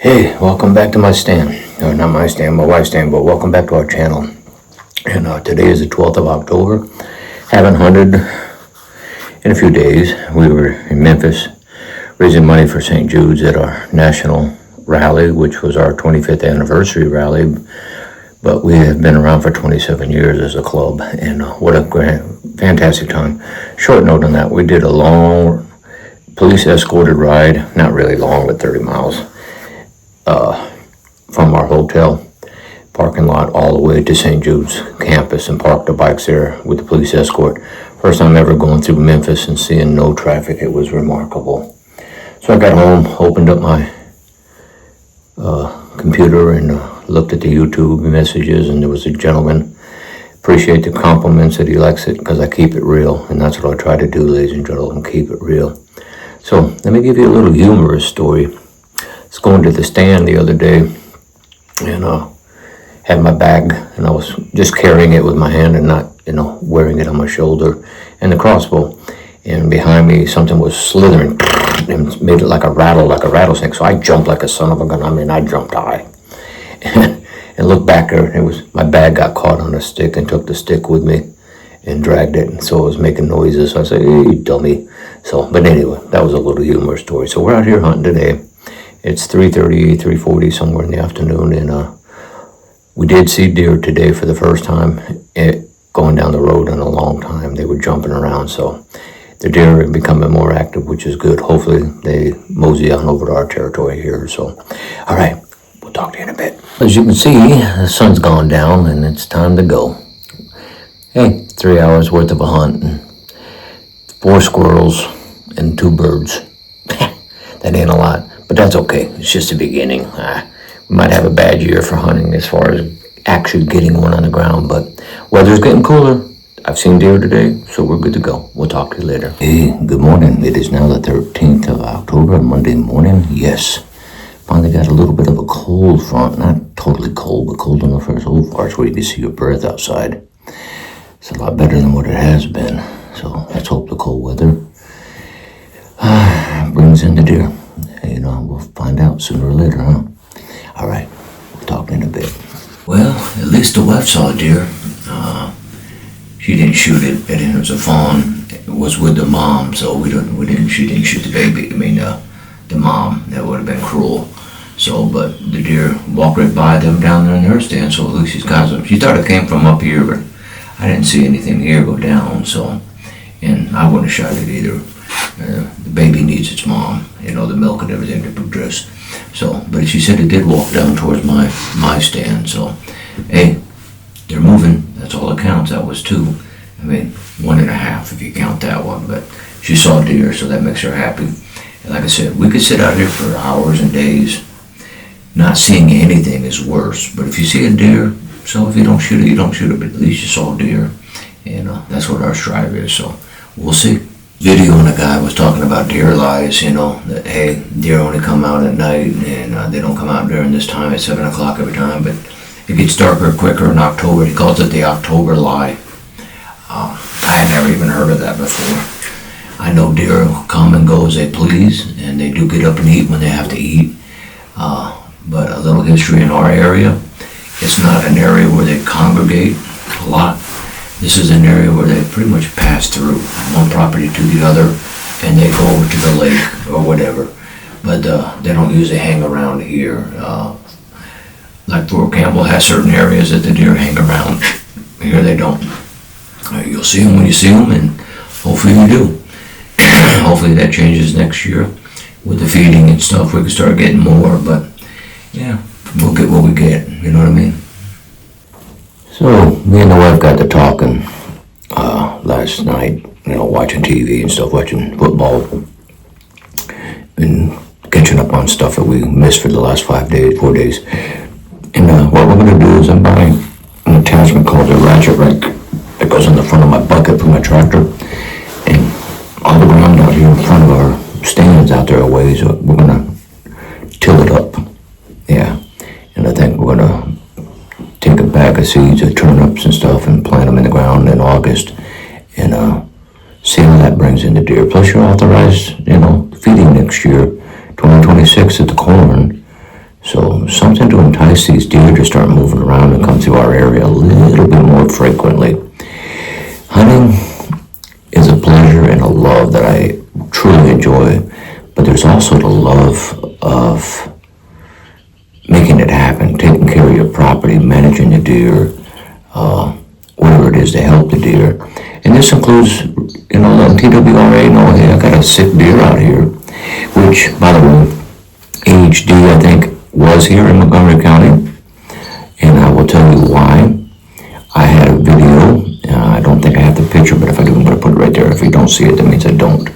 Hey, welcome back to my stand. Or not my stand, my wife's stand, but welcome back to our channel. And today is the 12th of October. Haven't hunted in a few days. We were in Memphis raising money for St. Jude's at our national rally, which was our 25th anniversary rally. But we have been around for 27 years as a club, and what a fantastic time. Short note on that, we did a long police escorted ride, not really long, but 30 miles. From our hotel parking lot all the way to St. Jude's campus and parked the bikes there with the police escort. First time ever going through Memphis and seeing no traffic. It was remarkable. So I got home, opened up my computer and looked at the YouTube messages, and there was a gentleman. Appreciate the compliments that he likes it because I keep it real, and that's what I try to do, ladies and gentlemen, keep it real. So let me give you a little humorous story. I was going to the stand the other day and had my bag, and I was just carrying it with my hand and not, wearing it on my shoulder, and the crossbow. And behind me, something was slithering and made it like a rattle, like a rattlesnake. So I jumped like a son of a gun. I jumped high and looked back there. And it was my bag got caught on a stick and took the stick with me and dragged it. And so it was making noises. So I said, "Hey, you dummy." So, but anyway, that was a little humorous story. So we're out here hunting today. It's 3:30, 3:40, somewhere in the afternoon, and we did see deer today for the first time going down the road in a long time. They were jumping around, so the deer are becoming more active, which is good. Hopefully they mosey on over to our territory here. So, all right, we'll talk to you in a bit. As you can see, the sun's gone down, and it's time to go. Hey, 3 hours worth of a hunt, and 4 squirrels and 2 birds. That ain't a lot. But that's okay. It's just the beginning. We might have a bad year for hunting as far as actually getting one on the ground, but weather's getting cooler. I've seen deer today, so we're good to go. We'll talk to you later. Hey, good morning. It is now the 13th of October, Monday morning. Yes, finally got a little bit of a cold front. Not totally cold, but cold enough for so far where you can see your breath outside. It's a lot better than what it has been. So let's hope the cold weather brings in the deer. We'll find out sooner or later, huh? All right, we'll talk in a bit. Well, at least the wife saw a deer. She didn't shoot it. It was a fawn. It was with the mom, so she didn't shoot the baby. The mom. That would have been cruel. So, but the deer walked right by them down there in her stand, so at least she's got some. She thought it came from up here, but I didn't see anything here go down, so, and I wouldn't have shot it either. The baby needs its mom, the milk and everything to produce. So, but she said it did walk down towards my stand. So, hey, they're moving. That's all that counts. That was 2. 1.5 if you count that one. But she saw deer, so that makes her happy. And like I said, we could sit out here for hours and days. Not seeing anything is worse. But if you see a deer, so if you don't shoot it, you don't shoot it. But at least you saw a deer, and that's what our strive is. So we'll see. Video and a guy was talking about deer lies, that hey, deer only come out at night and they don't come out during this time at 7 o'clock every time, but it gets darker quicker in October. He calls it the October lie. I had never even heard of that before. I know deer come and go as they please, and they do get up and eat when they have to eat, but a little history in our area, it's not an area where they congregate a lot. This is an area where they pretty much pass through one property to the other, and they go over to the lake or whatever. But they don't usually hang around here. Like Fort Campbell has certain areas that the deer hang around. Here they don't. You'll see them when you see them, and hopefully you do. Hopefully that changes next year with the feeding and stuff. We can start getting more, but yeah, we'll get what we get. You know what I mean? So, me and the wife got to talking last night, watching TV and stuff, watching football, and catching up on stuff that we missed for the last 4 days. And what we're going to do is I'm buying an attachment called a ratchet rack that goes on the front of my bucket for my tractor. And all the ground out here in front of our stands out there a ways, we're going to till it up. Yeah, and I think we're going to take a bag of seeds of turnips and stuff and plant them in the ground in August and see how that brings in the deer. Plus you're authorized, feeding next year, 2026 at the corn. nice these deer to start moving around and come through our area a little bit more frequently. Hunting is a pleasure and a love that I truly enjoy, but there's also the love of making it happen, taking care of your property, managing the deer, whatever it is to help the deer. And this includes, letting TWRA know, hey, I got a sick deer out here, which, by the way, AHD, I think, was here in Montgomery County, and I will tell you why. I had a video, I don't think I have the picture, but if I do, I'm going to put it right there. If you don't see it, that means I don't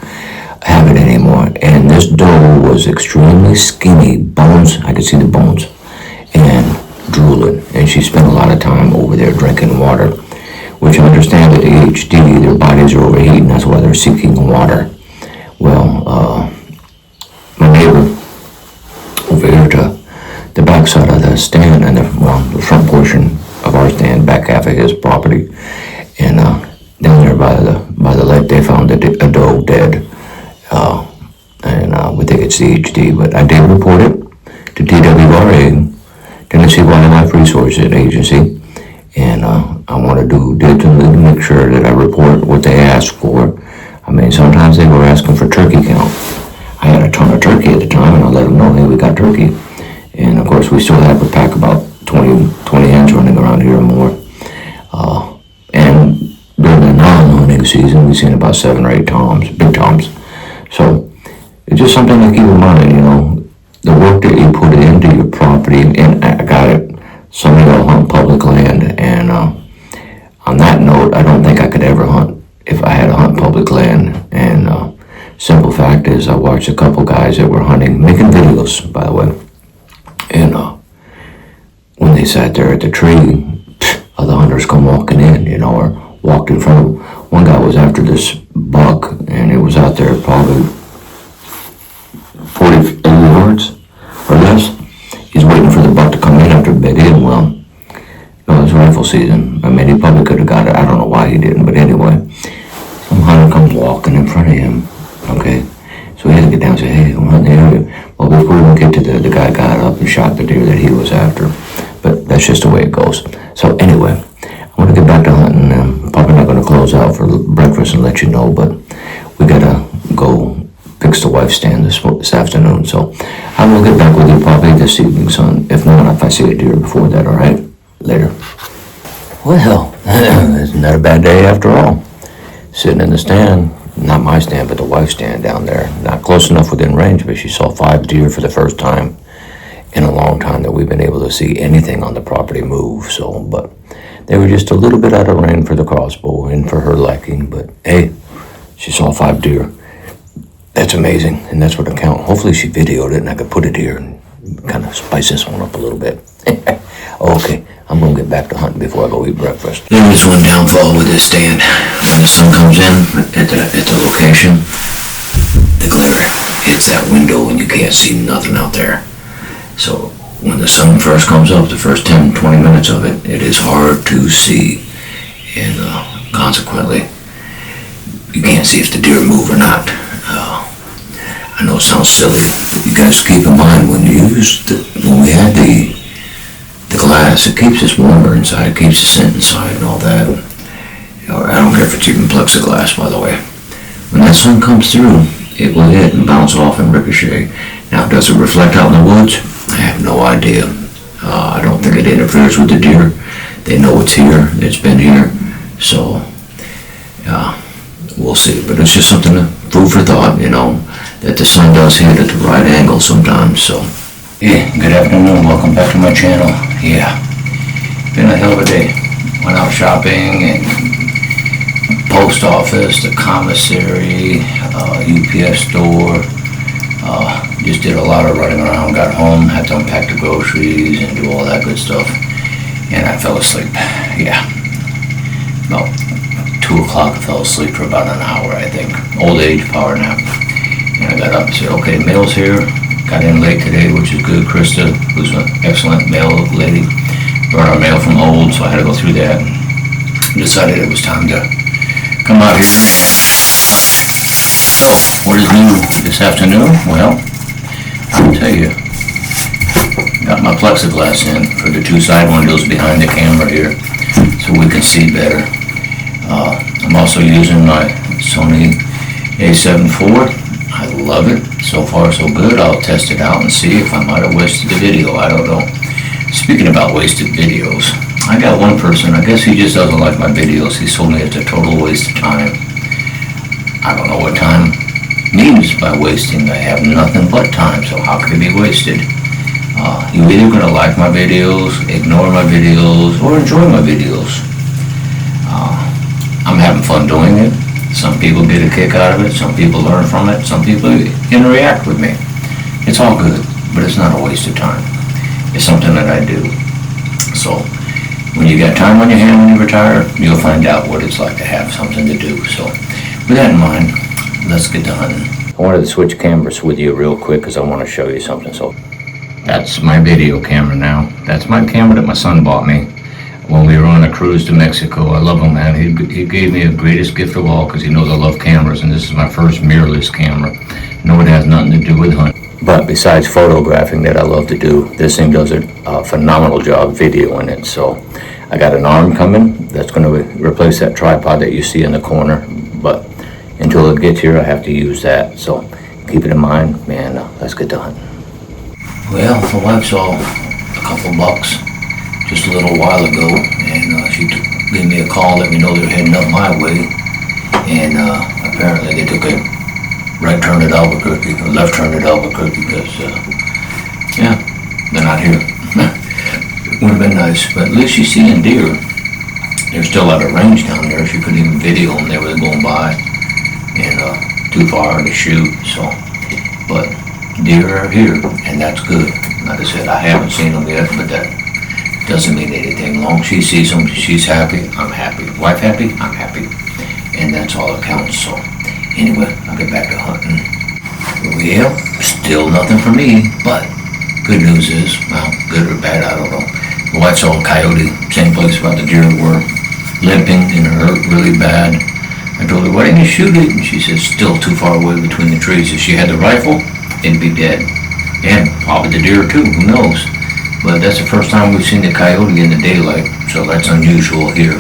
have it anymore. And this doe was extremely skinny, bones, I could see the bones, and drooling. And she spent a lot of time over there drinking water, which I understand that AHD, their bodies are overheating, that's why they're seeking water. Well, my neighbor over here to the back side of the stand and the front portion of our stand, back half of his property, and down there by the lake, they found a doe dead, and we think it's AHD, but I did report it to TWRA, Tennessee Wildlife Resources Agency, and I want to do diligently to make sure that I report what they ask for. I mean, sometimes they were asking for turkey count. I had a ton of turkey at the time, and I let them know, hey, we got turkey. And of course, we still have a pack about 20 hens running around here or more. And during the non-hunting season, we've seen about 7 or 8 toms, big toms. So it's just something to keep in mind, the work that you put into your property. And I got it. Some of y'all hunt public land, and on that note, I don't think I could ever hunt if I had to hunt public land. And simple fact is, I watched a couple guys that were hunting, making videos, by the way, and when they sat there at the tree, other hunters come walking in, or walked in front of them. One guy was after this buck, and it was out there probably 40 yards or less. He's waiting for the buck to come in after bed in. Well, it's rifle season. I mean, he probably could have got it. I don't know why he didn't, but anyway, some hunter comes walking in front of him. Okay, so he had to get down and say, hey, I'm hunting the area. Well, before we even get to the guy got up and shot the deer that he was after. But that's just the way it goes. So anyway, I want to get back to hunting. I'm probably not going to close out for breakfast and let you know, but we got to go fix the wife's stand this afternoon. So I will get back with you probably this evening, son. If not, if I see a deer before that, all right? Later. Well, isn't that a bad day after all? Sitting in the stand. Not my stand, but the wife's stand down there. Not close enough within range, but she saw 5 deer for the first time in a long time that we've been able to see anything on the property move. So, but they were just a little bit out of range for the crossbow and for her liking. But hey, she saw 5 deer. That's amazing, and that's what I count. Hopefully she videoed it and I could put it here and kind of spice this one up a little bit. Okay, I'm going to get back to hunting before I go eat breakfast. There is one downfall with this stand. When the sun comes in at the location, the glare hits that window and you can't see nothing out there. So when the sun first comes up, the first 10, 20 minutes of it, it is hard to see. And consequently, you can't see if the deer move or not. I know it sounds silly. You guys keep in mind when we had the glass, it keeps us warmer inside, keeps the scent inside and all that. I don't care if it's even plexiglass, by the way. When that sun comes through, it will hit and bounce off and ricochet. Now, does it reflect out in the woods? I have no idea. I don't think it interferes with the deer. They know it's here, it's been here. So, we'll see. But it's just something to food for thought, that the sun does hit at the right angle sometimes. So, yeah, good afternoon. Welcome back to my channel. Yeah, been a hell of a day. Went out shopping and post office, the commissary, UPS store. Just did a lot of running around. Got home, had to unpack the groceries and do all that good stuff. And I fell asleep. Yeah, about 2 o'clock. I fell asleep for about an hour, I think. Old age, power nap. And I got up and said, okay, mail's here. Got in late today, which is good. Krista, who's an excellent mail lady, brought our mail from old, so I had to go through that. Decided it was time to come out here. So, what is new this afternoon? Well, I'll tell you. Got my plexiglass in for the two side windows behind the camera here, so we can see better. I'm also using my Sony A7 IV. I love it. So far so good. I'll test it out and see if I might have wasted the video. I don't know. Speaking about wasted videos, I got one person, I guess he just doesn't like my videos. He told me it's a total waste of time. I don't know what time means by wasting. I have nothing but time, so how could it be wasted? You're either going to like my videos, ignore my videos, or enjoy my videos. I'm having fun doing it. Some people get a kick out of it, some people learn from it, some people interact with me. It's all good, but it's not a waste of time. It's something that I do. So when you got time on your hand when you retire, you'll find out what it's like to have something to do. So with that in mind, let's get to hunting. I wanted to switch cameras with you real quick because I want to show you something. So that's my video camera now. That's my camera that my son bought me when we were on a cruise to Mexico. I love him, man. He gave me the greatest gift of all because he knows I love cameras, and this is my first mirrorless camera. No, it has nothing to do with hunting. But besides photographing that I love to do, this thing does a phenomenal job videoing it. So I got an arm coming that's going to replace that tripod that you see in the corner. But until it gets here, I have to use that. So keep it in mind, man. Let's get to hunting. Well, my wife saw a couple bucks just a little while ago, and she gave me a call, let me know they're heading up my way, and apparently they took a right turn at Albuquerque, or left turn at Albuquerque, because, yeah, they're not here. It would have been nice, but at least she's seeing deer. They're still out of range down there. She couldn't even video them. They were going by, and too far to shoot, so, but deer are here, and that's good. Like I said, I haven't seen them yet, but that doesn't mean anything. Long as she sees them, she's happy, I'm happy. Wife happy, I'm happy. And that's all that counts. So anyway, I'll get back to hunting. Well, still nothing for me, but good news is, well, good or bad, I don't know. The wife saw a coyote, same place about the deer were, limping and hurt really bad. I told her, why didn't you shoot it? And she said, still too far away between the trees. If she had the rifle, it'd be dead. And probably the deer too, who knows? But that's the first time we've seen the coyote in the daylight, so that's unusual here.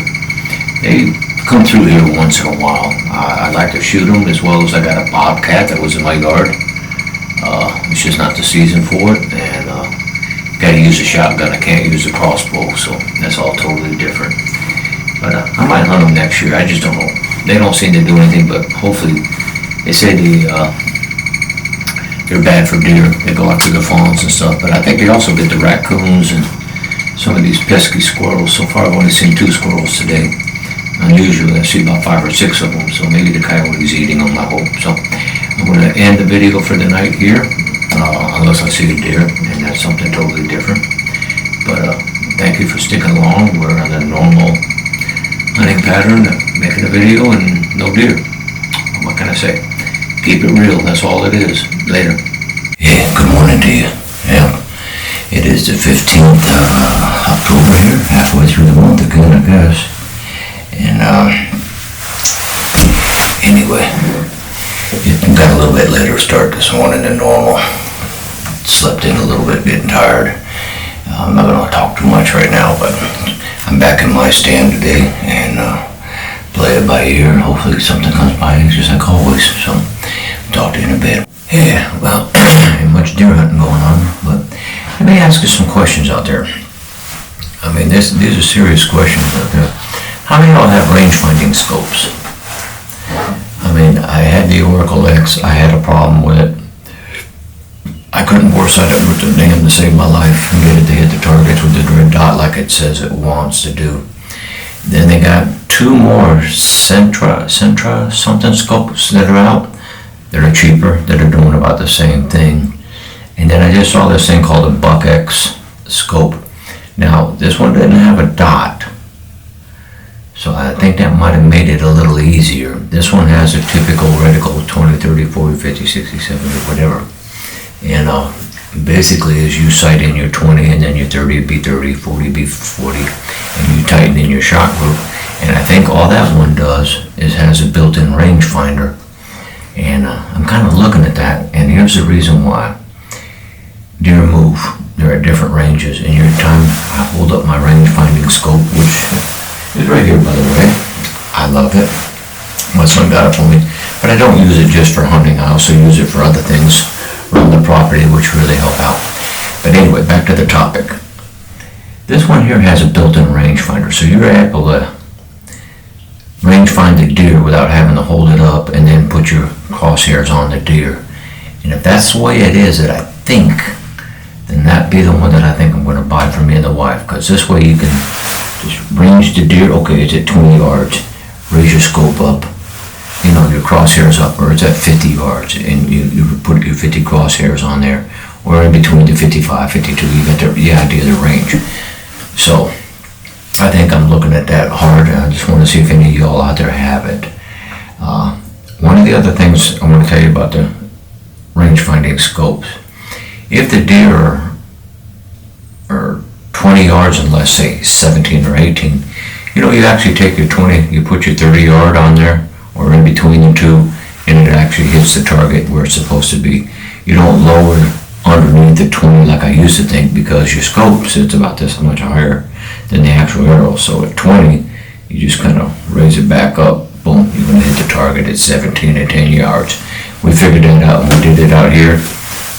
They come through here once in a while. I like to shoot them, as well as I got a bobcat that was in my yard. It's just not the season for it, and got to use a shotgun. I can't use a crossbow, so that's all totally different. But I might hunt them next year. I just don't know. They don't seem to do anything, but hopefully, they say they're bad for deer. They go after the fawns and stuff, but I think they also get the raccoons and some of these pesky squirrels. So far I've only seen 2 squirrels today. Unusually I see about 5 or 6 of them, so maybe the coyote's eating them, I hope. So I'm going to end the video for the night here, unless I see a deer, and that's something totally different. But thank you for sticking along. We're on a normal hunting pattern, making a video and no deer. What can I say? Keep it real, that's all it is. Later. Yeah, good morning to you. Yeah, it is the 15th October here, halfway through the month again, I guess. And anyway, it got a little bit later start this morning than normal. Slept in a little bit, getting tired. I'm not going to talk too much right now, but I'm back in my stand today, and play it by ear. Hopefully something comes by, just like always. So, talk to you in a bit. Yeah, well, ain't much deer hunting going on, but let me ask you some questions out there. I mean, these are serious questions out there. How many of y'all have range-finding scopes? I mean, I had the Oracle X. I had a problem with it. I couldn't boresight it with the damn to save my life and get it to hit the targets with the red dot like it says it wants to do. Then they got 2 more Sentra something scopes that are out that are cheaper, that are doing about the same thing. And then I just saw this thing called a Buck X scope. Now, this one didn't have a dot, so I think that might have made it a little easier. This one has a typical reticle, 20, 30, 40, 50, 60, 70, whatever. And basically, as you sight in your 20, and then your 30 be 30, 40 be 40, and you tighten in your shot group. And I think all that one does is has a built-in rangefinder. And I'm kind of looking at that, and here's the reason why. Deer move. they're at different ranges. In your time, I hold up my range finding scope, which is right here, by the way. I love it. My son got it for me, but I don't use it just for hunting. I also use it for other things around the property, which really help out. But anyway, back to the topic. This one here has a built-in rangefinder, so you're able to range find the deer without having to hold it up and then put your crosshairs on the deer. And if that's the way it is that I think, then that'd be the one that I think I'm going to buy for me and the wife, because this way you can just range the deer. Okay, it's at 20 yards. Raise your scope up, you know, your crosshairs up, or it's at 50 yards, and you put your 50 crosshairs on there, or in between the 55, 52, you get the idea of the range. So I think I'm looking at that hard. I just want to see if any of y'all out there have it. One of the other things I want to tell you about the range finding scopes, if the deer are 20 yards and less, say 17 or 18, you know, you actually take your 20, you put your 30 yard on there, or in between the two, and it actually hits the target where it's supposed to be. You don't lower underneath the 20 like I used to think, because your scope sits about this much higher than the actual arrow. So at 20, you just kind of raise it back up, boom, you're going to hit the target at 17 and 10 yards. We figured that out when we did it out here.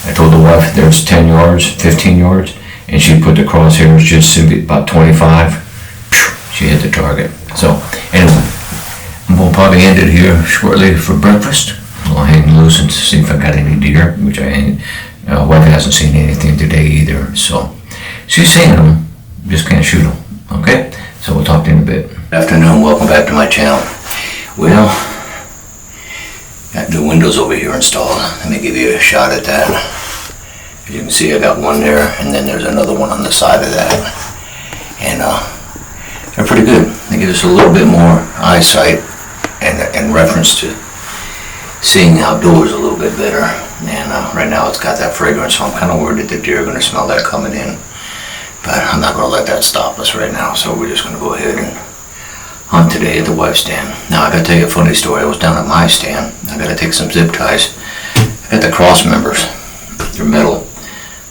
I told the wife there's 10 yards, 15 yards, and she put the crosshairs just about 25. She hit the target. So anyway, we'll probably end it here shortly for breakfast. I'll hang loose and see if I got any deer, which I ain't. Wife hasn't seen anything today either, so she's seeing them, just can't shoot them. Okay, so we'll talk to you in a bit. Afternoon, welcome back to my channel. Well, got new windows over here installed. Let me give you a shot at that. As you can see, I got one there, and then there's another one on the side of that, and they're pretty good. They give us a little bit more eyesight and reference to seeing outdoors a little bit better. And right now it's got that fragrance, so I'm kind of worried that the deer are going to smell that coming in. But I'm not going to let that stop us right now, so we're just going to go ahead and hunt today at the wife's stand. Now I got to tell you a funny story. I was down at my stand. I got to take some zip ties. I got the cross members. They're metal.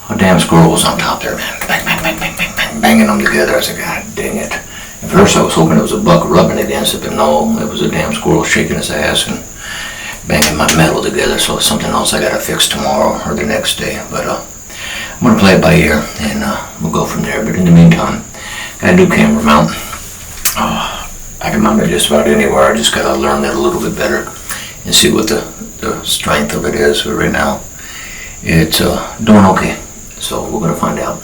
Oh, damn squirrel was on top there, man. Bang, bang, bang, bang, bang, bang, banging them together. I said, God dang it. At first I was hoping it was a buck rubbing against it, but no, it was a damn squirrel shaking his ass and banging my metal together. So it's something else I gotta fix tomorrow or the next day. But I'm gonna play it by ear, and we'll go from there. But in the meantime, got a new camera mount. I can mount it just about anywhere. I just gotta learn that a little bit better and see what the strength of it is. But right now, it's doing okay. So we're gonna find out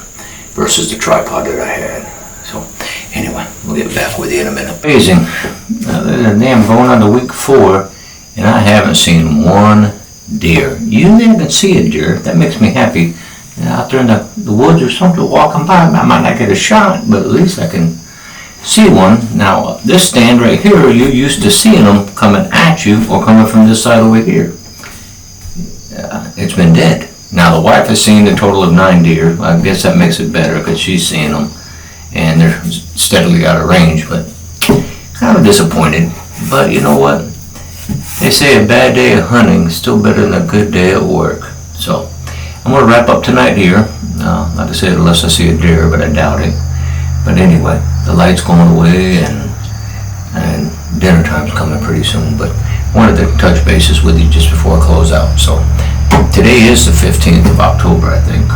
versus the tripod that I had. So anyway, we'll get back with you in a minute. Amazing. I'm going on to week 4, and I haven't seen one deer. You didn't see a deer. That makes me happy. Out there in the woods or something, walking by, I might not get a shot, but at least I can see one. Now, this stand right here, you're used to seeing them coming at you or coming from this side over here. It's been dead. Now, the wife has seen a total of 9 deer. I guess that makes it better because she's seeing them, and they're steadily out of range, but kind of disappointed. But you know what? They say a bad day of hunting is still better than a good day at work. So I'm going to wrap up tonight here. Like I said, unless I see a deer, but I doubt it. But anyway, the light's going away, and dinner time's coming pretty soon. But wanted to touch bases with you just before I close out. So today is the 15th of October, I think.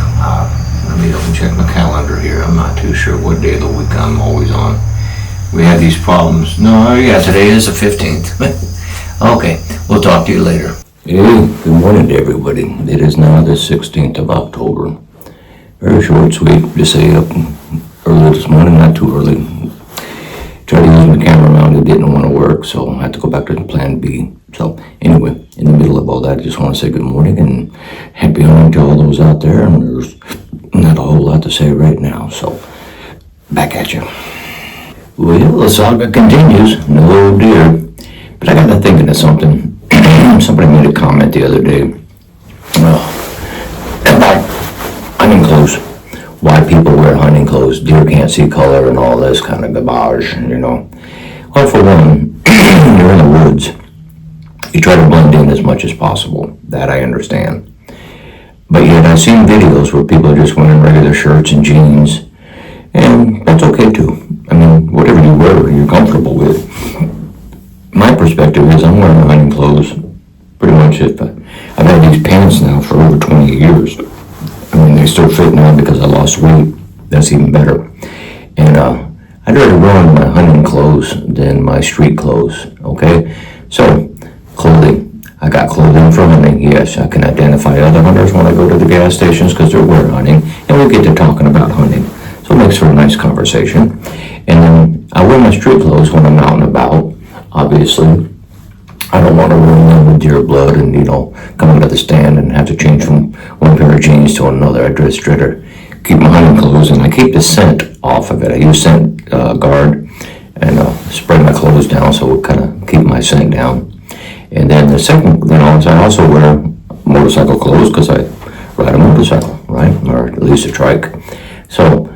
Let me double check my calendar here. I'm not too sure what day of the week I'm always on. We have these problems. No, yeah, today is the 15th. Okay, we'll talk to you later. Hey, good morning to everybody. It is now the 16th of October. Very short, sweet. Just say up early this morning, not too early. Tried to use my camera mount, it didn't want to work, so I had to go back to plan B. So anyway, in the middle of all that, I just want to say good morning and happy hunting to all those out there. And there's not a whole lot to say right now, so back at you. Well, the saga continues. No deer. But I got to thinking of something. Somebody made a comment the other day about hunting clothes. Why people wear hunting clothes. Deer can't see color and all this kind of garbage, you know. Well, for one, you're in the woods. You try to blend in as much as possible. That I understand. But yet I've seen videos where people are just wearing regular shirts and jeans, and that's okay too. I mean, whatever you wear, you're comfortable with. My perspective is I'm wearing hunting clothes pretty much. I've had these pants now for over 20 years. I mean, they still fit now because I lost weight. That's even better. And I'd rather wear my hunting clothes than my street clothes, okay? So, clothing. I got clothing for hunting, yes. I can identify other hunters when I go to the gas stations because they're wearing hunting, and we get to talking about hunting. So it makes for a nice conversation. And then I wear my street clothes when I'm out and about, obviously. I don't want to ruin them with deer blood and, come to the stand and have to change from one pair of jeans to another. I dress straighter. Keep my hunting clothes, and I keep the scent off of it. I use scent guard and spray my clothes down so it kind of keep my scent down. And then the second thing is I also wear motorcycle clothes because I ride a motorcycle, right? Or at least a trike. So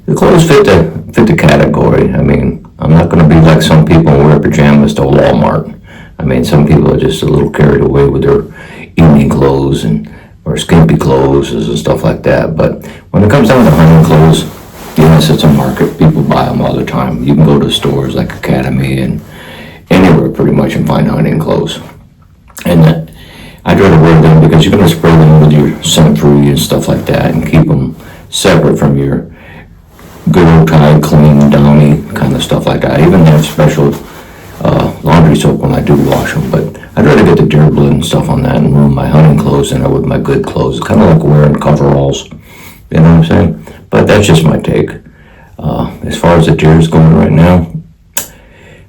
the clothes fit the category. I mean, I'm not going to be like some people and wear pajamas to Walmart. I mean, some people are just a little carried away with their evening clothes or skimpy clothes and stuff like that. But when it comes down to hunting clothes, yes, it's a market. People buy them all the time. You can go to stores like Academy and anywhere pretty much and find hunting clothes. And I'd rather wear them because you're going to spray them with your scent-free and stuff like that and keep them separate from your good old Tide clean, downy kind of stuff like that. I even have special laundry soap when I do wash them, but I'd rather get the deer blood and stuff on that and ruin my hunting clothes than I would my good clothes. It's kind of like wearing coveralls, you know what I'm saying? But that's just my take. As far as the deer's going right now,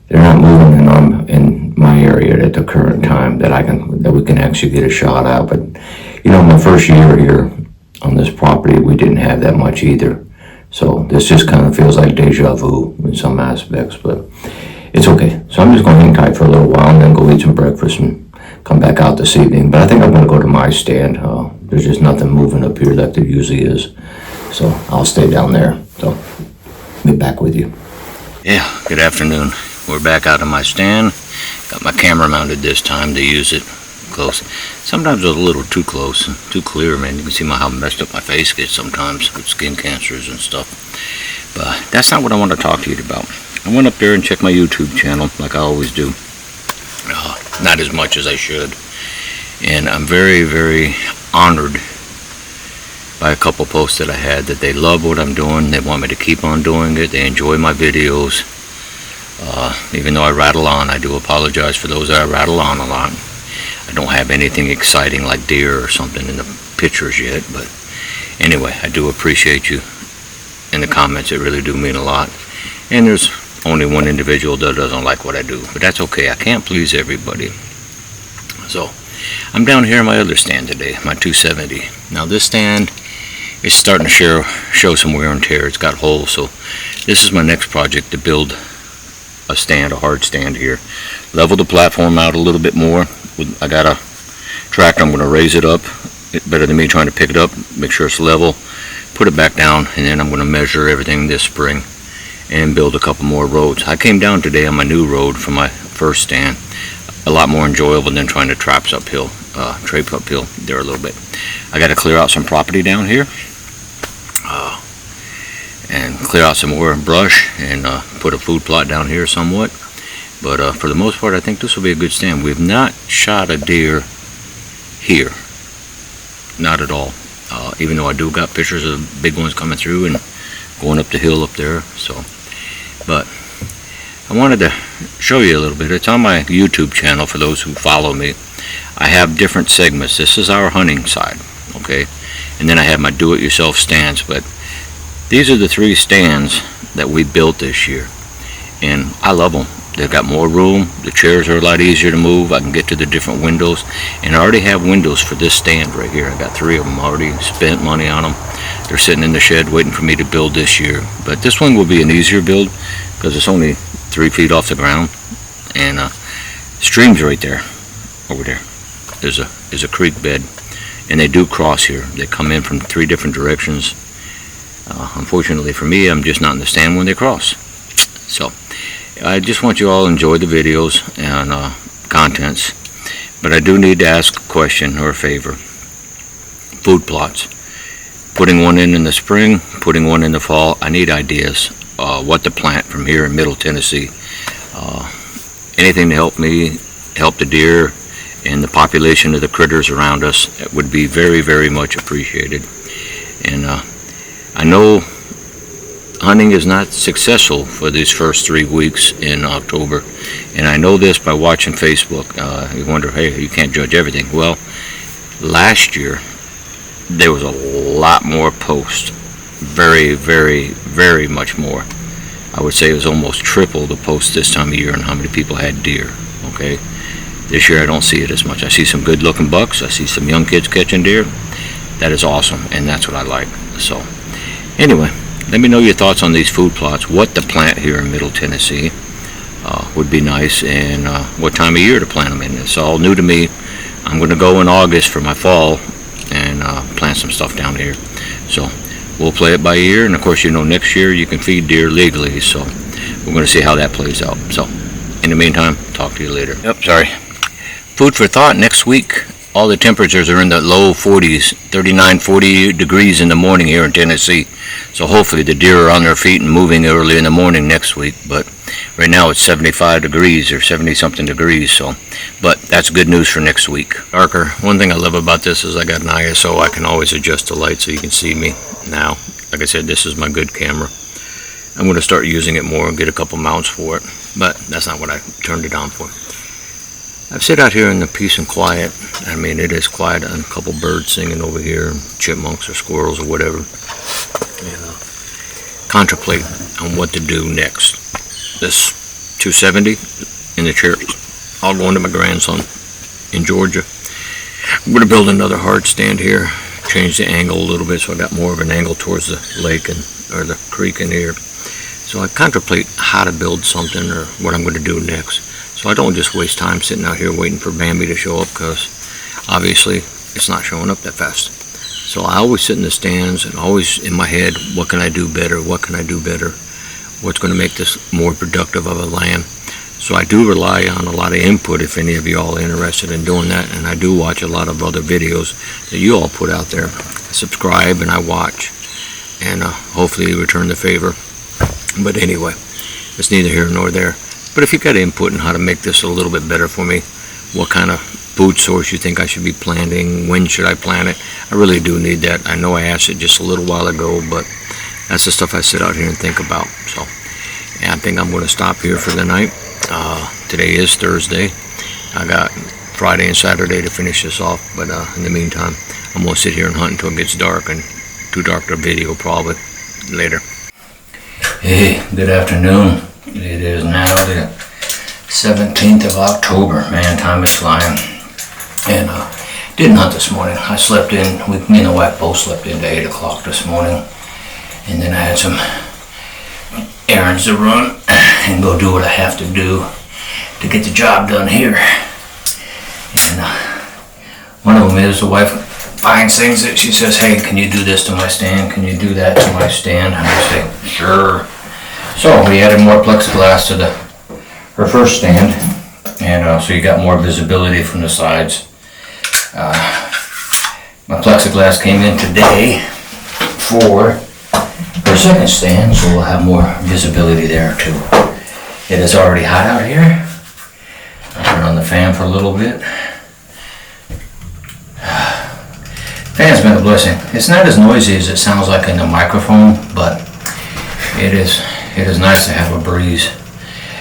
they're not moving in my area at the current time that we can actually get a shot at. But my first year here on this property, we didn't have that much either. So this just kind of feels like deja vu in some aspects, but it's okay. So I'm just going to hang tight for a little while and then go eat some breakfast and come back out this evening. But I think I'm going to go to my stand. There's just nothing moving up here like there usually is. So I'll stay down there. So be back with you. Yeah, good afternoon. We're back out of my stand. Got my camera mounted this time to use it close. Sometimes it's a little too close and too clear, man. You can see how messed up my face gets sometimes with skin cancers and stuff. But that's not what I want to talk to you about. I went up there and checked my YouTube channel like I always do. Not as much as I should. And I'm very, very honored by a couple posts that I had that they love what I'm doing. They want me to keep on doing it. They enjoy my videos. Even though I rattle on, I do apologize for those that I rattle on a lot. I don't have anything exciting like deer or something in the pictures yet, but anyway, I do appreciate you in the comments. It really do mean a lot. And there's only one individual that doesn't like what I do, but that's okay. I can't please everybody. So I'm down here in my other stand today, my 270. Now this stand is starting to show some wear and tear. It's got holes, so this is my next project, to build a stand, a hard stand here. Level the platform out a little bit more. I got a tractor. I'm going to raise it up. It's better than me trying to pick it up. Make sure it's level. Put it back down, and then I'm going to measure everything this spring and build a couple more roads. I came down today on my new road from my first stand. A lot more enjoyable than trying to trape uphill there a little bit. I got to clear out some property down here and clear out some more brush and put a food plot down here somewhat. But for the most part, I think this will be a good stand. We've not shot a deer here, not at all. Even though I do got pictures of big ones coming through and going up the hill up there. So, but I wanted to show you a little bit. It's on my YouTube channel for those who follow me. I have different segments. This is our hunting side, okay? And then I have my do-it-yourself stands. But these are the 3 stands that we built this year, and I love them. They've got more room. The chairs are a lot easier to move. I can get to the different windows, and I already have windows for this stand right here. I got 3 of them already. Spent money on them. They're sitting in the shed waiting for me to build this year. But this one will be an easier build because it's only 3 feet off the ground, and stream's right there, over there. There's a creek bed, and they do cross here. They come in from 3 different directions. Unfortunately for me, I'm just not in the stand when they cross. So I just want you all to enjoy the videos and contents, but I do need to ask a question or a favor. food plots. Putting one in the spring, putting one in the fall. I need ideas what to plant from here in Middle Tennessee. Anything to help me, help the deer and the population of the critters around us, it would be very, very much appreciated. And I know hunting is not successful for these first 3 weeks in October, and I know this by watching Facebook. You wonder, hey, you can't judge everything. Well, last year there was a lot more posts, very, very, very much more. I would say it was almost triple the posts this time of year and how many people had deer. Okay, this year I don't see it as much. I see some good looking bucks, I see some young kids catching deer. That is awesome, and that's what I like. So anyway, let me know your thoughts on these food plots, what to plant here in Middle Tennessee would be nice, and what time of year to plant them in. It's all new to me. I'm going to go in August for my fall and plant some stuff down here. So we'll play it by ear, and of course, you know, next year you can feed deer legally, so we're going to see how that plays out. So in the meantime, talk to you later. Yep, sorry. Food for thought next week. All the temperatures are in the low 40s, 39, 40 degrees in the morning here in Tennessee. So hopefully the deer are on their feet and moving early in the morning next week. But right now it's 75 degrees or 70 something degrees. So, but that's good news for next week. Darker. One thing I love about this is I got an ISO. I can always adjust the light so you can see me now. Like I said, this is my good camera. I'm going to start using it more and get a couple mounts for it. But that's not what I turned it on for. I've sit out here in the peace and quiet. I mean, it is quiet, and a couple birds singing over here, chipmunks or squirrels or whatever, and contemplate on what to do next. This 270 in the chair, I'll go into my grandson in Georgia. I'm going to build another hard stand here, change the angle a little bit so I got more of an angle towards the lake or the creek in here. So I contemplate how to build something or what I'm going to do next. So I don't just waste time sitting out here waiting for Bambi to show up, because obviously it's not showing up that fast. So I always sit in the stands and always in my head, what can I do better? What can I do better? What's going to make this more productive of a land? So I do rely on a lot of input if any of you all are interested in doing that. And I do watch a lot of other videos that you all put out there. I subscribe and I watch, and hopefully you return the favor. But anyway, it's neither here nor there. But if you've got input on how to make this a little bit better for me, what kind of food source you think I should be planting, when should I plant it, I really do need that. I know I asked it just a little while ago, but that's the stuff I sit out here and think about. So, and I think I'm going to stop here for the night. Today is Thursday. I got Friday and Saturday to finish this off, but in the meantime, I'm going to sit here and hunt until it gets dark, and too dark to video probably later. Hey, good afternoon. It is now the 17th of October. Man, time is flying. And didn't hunt this morning. I slept in. Me and the wife both slept in to 8 o'clock this morning. And then I had some errands to run and go do what I have to do to get the job done here. And one of them is the wife finds things that she says, hey, can you do this to my stand? Can you do that to my stand? And I say, sure. So we added more plexiglass to her first stand, and so you got more visibility from the sides. My plexiglass came in today for her second stand, so we'll have more visibility there too. It is already hot out here. I'll turn on the fan for a little bit. Fan's been a blessing. It's not as noisy as it sounds like in the microphone, but it is nice to have a breeze.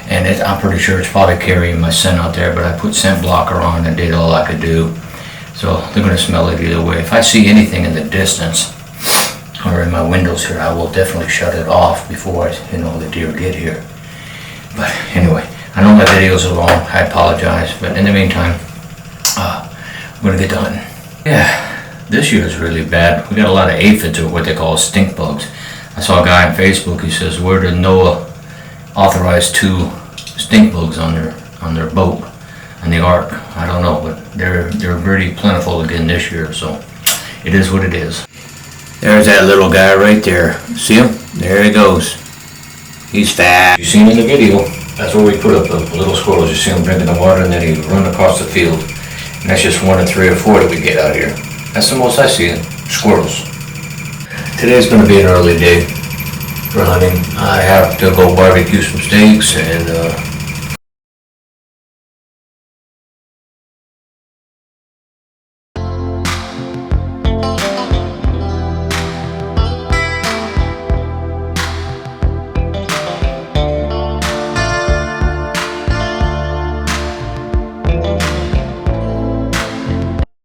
And I'm pretty sure it's probably carrying my scent out there, but I put scent blocker on and did all I could do. So they're going to smell it either way. If I see anything in the distance or in my windows here, I will definitely shut it off before the deer get here. But anyway, I know my videos are long. I apologize. But in the meantime, I'm going to get to hunting. Yeah, this year is really bad. We got a lot of aphids, or what they call stink bugs. I saw a guy on Facebook. He says, where did Noah authorize 2 stink bugs on their boat on the ark? I don't know, but they're pretty plentiful again this year, so it is what it is. There's that little guy right there. See him? There he goes. He's fat. You seen in the video, that's where we put up the little squirrels. You see him drinking the water, and then he run across the field. And that's just 1 of 3 or 4 that we get out here. That's the most I see it. Squirrels. Today's going to be an early day for hunting. I have to go barbecue some steaks and